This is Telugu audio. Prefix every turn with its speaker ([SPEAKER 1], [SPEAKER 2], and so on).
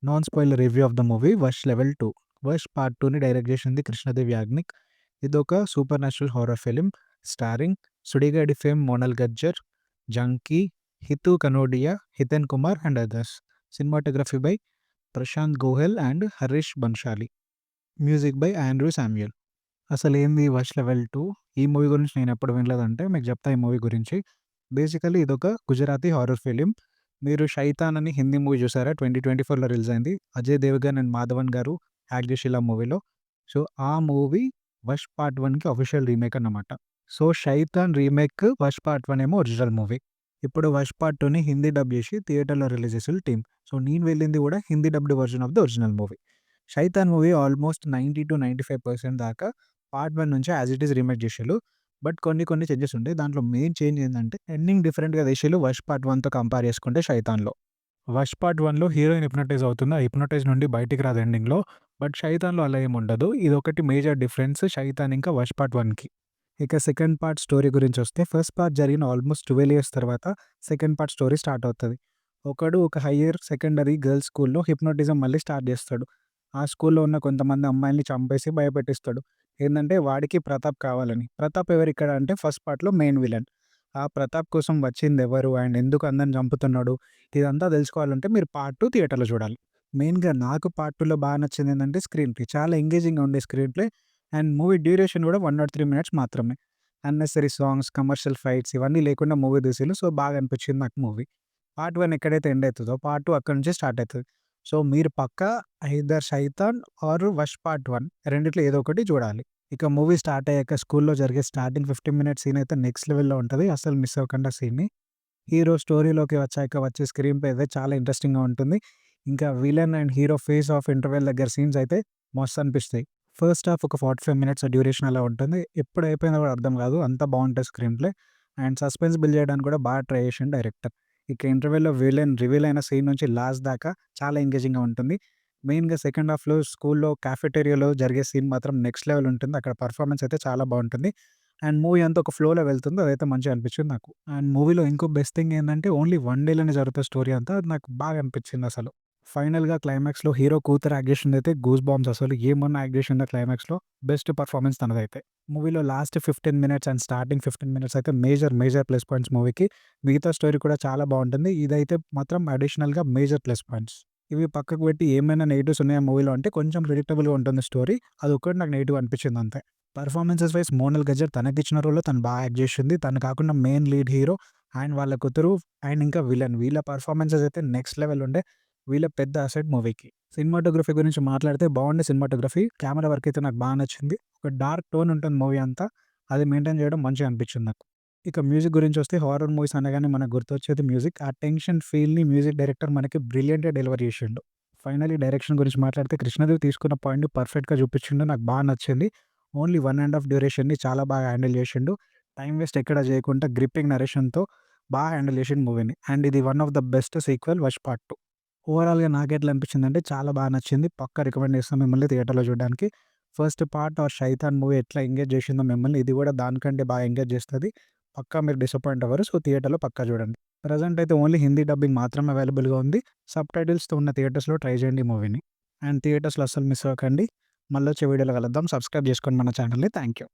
[SPEAKER 1] Non spoiler review of the movie 'Vash level 2'. 'Vash part 2'ని డైరెక్ట్ చేసింది కృష్ణదేవ్ యాగ్నిక్. ఇదొక supernatural horror film starring సుడిగాడి fame Monal Gajjar, Janki, Hitu Kanodia, Hiten Kumar and others. Cinematography by Prashant Gohel and Harish Banshali. Music by Andrew Samuel. అసలేంది 'వష్ లెవెల్ 2'? ఈ మూవీ గురించి నేనెప్పుడు వినలేదంటే మీకు చెప్తా ఈ మూవీ గురించి. బేసికల్లీ ఇదొక గుజరాతీ హారర్ ఫిలిం. మీరు 'షైతాన్' అని హిందీ మూవీ చూసారా? 2024లో రిలీజ్ అయింది. అజయ్ దేవగన్ అండ్ మాధవన్ గారు యాక్ట్ చేసిల్లు ఆ మూవీలో. సో, ఆ మూవీ 'వష్ పార్ట్ 1'కి అఫీషియల్ రీమేక్ అన్నమాట. So, 'Shaitaan' remake 'Vash part 1' ఏమో ఒరిజినల్ మూవీ. ఇప్పుడు 'వష్ పార్ట్ 2'ని హిందీ డబ్ చేసి థియేటర్‌లో రిలీజ్ చేసిల్లు టీమ్. సో, నేను వెళ్ళింది కూడా Hindi dubbed version of the original movie. 'Shaitaan' movie almost 90-95% దాకా పార్ట్ 1 నుంచి యాజ్ ఇట్ ఈజ్ రీమేక్ చేసిల్లు. బట్ కొన్ని చేంజెస్ ఉంటాయి. దాంట్లో మెయిన్ చేంజ్ ఏందంటే ఎండింగ్ డిఫరెంట్‌గా తీసిల్లు 'వష్ పార్ట్ 1'తో కంపేర్ చేసుకుంటే 'షైతాన్‌లో'. 'వష్ పార్ట్ 1'లో హీరోయిన్ హిప్నటైజ్ అవుతుంది. ఆ హిప్నటైజ్ నుండి బయటికి రాదు ఎండింగ్‌లో. బట్ 'షైతాన్‌లో' అలా ఏమి ఉండదు. ఇదొకటి మేజర్ డిఫరెన్స్ 'షైతాన్' ఇంకా 'వష్ పార్ట్ 1'కి. ఇక సెకండ్ పార్ట్ స్టోరీ గురించొస్తే ఫస్ట్ పార్ట్ జరిగిన ఆల్మోస్ట్ 12 ఇయర్స్ తర్వాత సెకండ్ పార్ట్ స్టోరీ స్టార్ట్ అవుతది. ఒకడు ఒక హైయర్ సెకండరీ గర్ల్స్ స్కూల్‌లో హిప్నోటిజం మళ్ళీ స్టార్ట్ చేస్తాడు. ఆ స్కూల్‌లో ఉన్న కొంతమంది అమ్మాయిల్ని చంపేసి భయపెట్టిస్తాడు. ఏందంటే వాడికి ప్రతాప్ కావాలని. ప్రతాప్ ఎవరిక్కడ అంటే ఫస్ట్ పార్ట్‌లో మెయిన్ విలన్. ఆ ప్రతాప్ కోసం వచ్చిందెవరు అండ్ ఎందుకు అందరిని చంపుతున్నాడు, ఇదంతా తెలుసుకోవాలంటే మీరు పార్ట్ 2 థియేటర్‌లో చూడాలి. మెయిన్‌గా నాకు పార్ట్ 2లో బాగా నచ్చిందేంటంటే స్క్రీన్ ప్లే. చాలా ఎంగేజింగ్‌గా ఉండే screen play and movie duration కూడా 103 మినిట్స్ మాత్రమే. అన్నెసెసరీ సాంగ్స్, కమర్షియల్ ఫైట్స్ ఇవన్నీ లేకుండా మూవీ తీసిల్లు. సో, బాగా అనిపించింది నాకు మూవీ. పార్ట్ 1 ఎక్కడైతే ఎండ్ అయితదో పార్ట్ 2 అక్కడి నుంచే స్టార్ట్ అయితది. సో, మీరు పక్కా either 'Shaitan' are 'was part 1' రెండిట్లో ఏదో ఒకటి చూడాలి. ఇక మూవీ స్టార్ట్ అయ్యాక స్కూల్‌లో జరిగే స్టార్టింగ్ 15 మినిట్స్ సీన్ అయితే నెక్స్ట్ లెవెల్‌లో ఉంటది. అస్సలు మిస్ అవ్వకండి ఆ సీన్‌ని. హీరో స్టోరీలోకి వచ్చాక వచ్చే స్క్రీన్ ప్లే అయితే చాలా ఇంట్రెస్టింగ్‌గా ఉంటుంది. ఇంకా villain and hero face of interval దగ్గర సీన్స్ అయితే మస్తు అనిపిస్తాయి. ఫస్ట్ హాఫ్ ఒక 45 మినిట్స్ డ్యూరేషన్ అలా ఉంటుంది. ఎప్పుడు అయిపోయిందో కూడా అర్థం కాదు. అంత బావుంటది screen play. And suspense build చేయడానికి కూడా బాగా ట్రై చేసిండు డైరెక్టర్. ఇక ఇంటర్వెల్‌లో విలన్ రివీల్ అయిన సీన్ నుంచి లాస్ట్ దాకా చాలా ఎంగేజింగ్‌గా ఉంటుంది. మెయిన్‌గా సెకండ్ హాఫ్‌లో స్కూల్‌లో కాఫెటేరియాలో జరిగే సీన్ మాత్రం నెక్స్ట్ లెవెల్ ఉంటుంది. అక్కడ పెర్ఫార్మన్స్ అయితే చాలా బావుంటుంది. అండ్ మూవీ అంతా ఒక ఫ్లోలో వెళ్తుంది. అదైతే మంచిగా అనిపించింది నాకు. అండ్ మూవీలో ఇంకో బెస్ట్ థింగ్ ఏందంటే ఓన్లీ 1 డేలోనే జరుగుతది స్టోరీ అంతా. అది నాకు బాగా అనిపించిందసలు. ఫైనల్‌గా క్లైమాక్స్‌లో హీరో కూతురు యాక్ట్ చేసిందైతే గూస్ బంప్స్ అసలు. ఏమన్నా యాక్ట్ చేసిందో క్లైమాక్స్‌లో బెస్ట్ పెర్ఫార్మన్స్ తనదైతే. మూవీలో last 15 minutes and starting 15 minutes అయితే మేజర్ ప్లస్ పాయింట్స్ మూవీకి. మిగతా స్టోరీ కూడా చాలా బావుంటుంది. ఇదైతే మాత్రం అడిషనల్‌గా మేజర్ ప్లస్ పాయింట్స్. ఇవి పక్కకు పెట్టి ఏమైనా నెగెటివ్స్ ఉన్నాయా మూవీలో అంటే కొంచెం ప్రిడిక్టబుల్‌గా ఉంటుంది స్టోరీ. అదొక్కటి నాకు నెగెటివ్ అనిపించింది అంతే. పెర్ఫార్మన్సెస్ వైస్ మోనల్ గజ్జర్ తనకిచ్చిన రోల్‌లో తను బాగా యాక్ట్ చేసింది. తను కాకుండా మెయిన్ లీడ్ హీరో అండ్ వాళ్ళ కూతురు అండ్ ఇంకా విలన్ వీళ్ళ పెర్ఫార్మన్సెస్ అయితే నెక్స్ట్ లెవెల్ ఉండే. వీళ్ళ పెద్ద అసెట్ మూవీకి. సినిమాటోగ్రఫీ గురించి మాట్లాడితే బాగుండే సినిమాటోగ్రఫీ. కెమెరా వర్క్ అయితే నాకు బాగా నచ్చింది. ఒక డార్క్ టోన్ ఉంటుంది మూవీ అంతా. అది మెయింటైన్ చేయడం మంచిగా అనిపించింది నాకు. ఇక మ్యూజిక్ గురించొస్తే హారర్ మూవీస్ అనగానే మనకు గుర్తొచ్చేది మ్యూజిక్. ఆ టెన్షన్ ఫీల్‌ని మ్యూజిక్ డైరెక్టర్ మనకి బ్రిలియంట్‌గా డెలివర్ చేసిండు. ఫైనల్లీ డైరెక్షన్ గురించి మాట్లాడితే కృష్ణదేవ్ తీసుకున్న పాయింట్‌ని పర్ఫెక్ట్‌గా చూపించిండు. నాకు బాగా నచ్చింది. ఓన్లీ 1 ½ డ్యూరేషన్‌ని చాలా బాగా హ్యాండిల్ చేసిండు. టైమ్ వేస్ట్ ఎక్కడ చేయకుండా గ్రిప్పింగ్ నరేషన్‌తో బాగా హ్యాండిల్ చేసిండు మూవీని. అండ్ ఇది one of the best sequel 'was part 2'. ఓవరాల్‌గా నాకెట్లా అనిపించిందంటే చాలా బాగా నచ్చింది. పక్కా రికమెండ్ చేస్తాను మిమ్మల్ని థియేటర్‌లో చూడడానికి. First part or 'Shaitan' movie ఎట్లా ఎంగేజ్ చేసిందో మిమ్మల్ని ఇది కూడా దానికంటే బాగా ఎంగేజ్ చేస్తది. పక్కా మీరు డిసప్పాయింట్ అవ్వరు. సో, థియేటర్‌లో పక్కా చూడండి. ప్రెజెంట్ అయితే ఓన్లీ హిందీ డబ్బింగ్ మాత్రమే అవైలబుల్‌గా ఉంది. సబ్‌టైటిల్స్‌తో ఉన్న థియేటర్స్‌లో ట్రై చేయండి ఈ మూవీని. అండ్ థియేటర్స్‌లో అస్సలు మిస్ అవ్వకండి. మళ్ళొచ్చే వీడియోలో కలుద్దాం. సబ్స్క్రైబ్ చేసుకోండి మన ఛానల్‌ని. Thank you.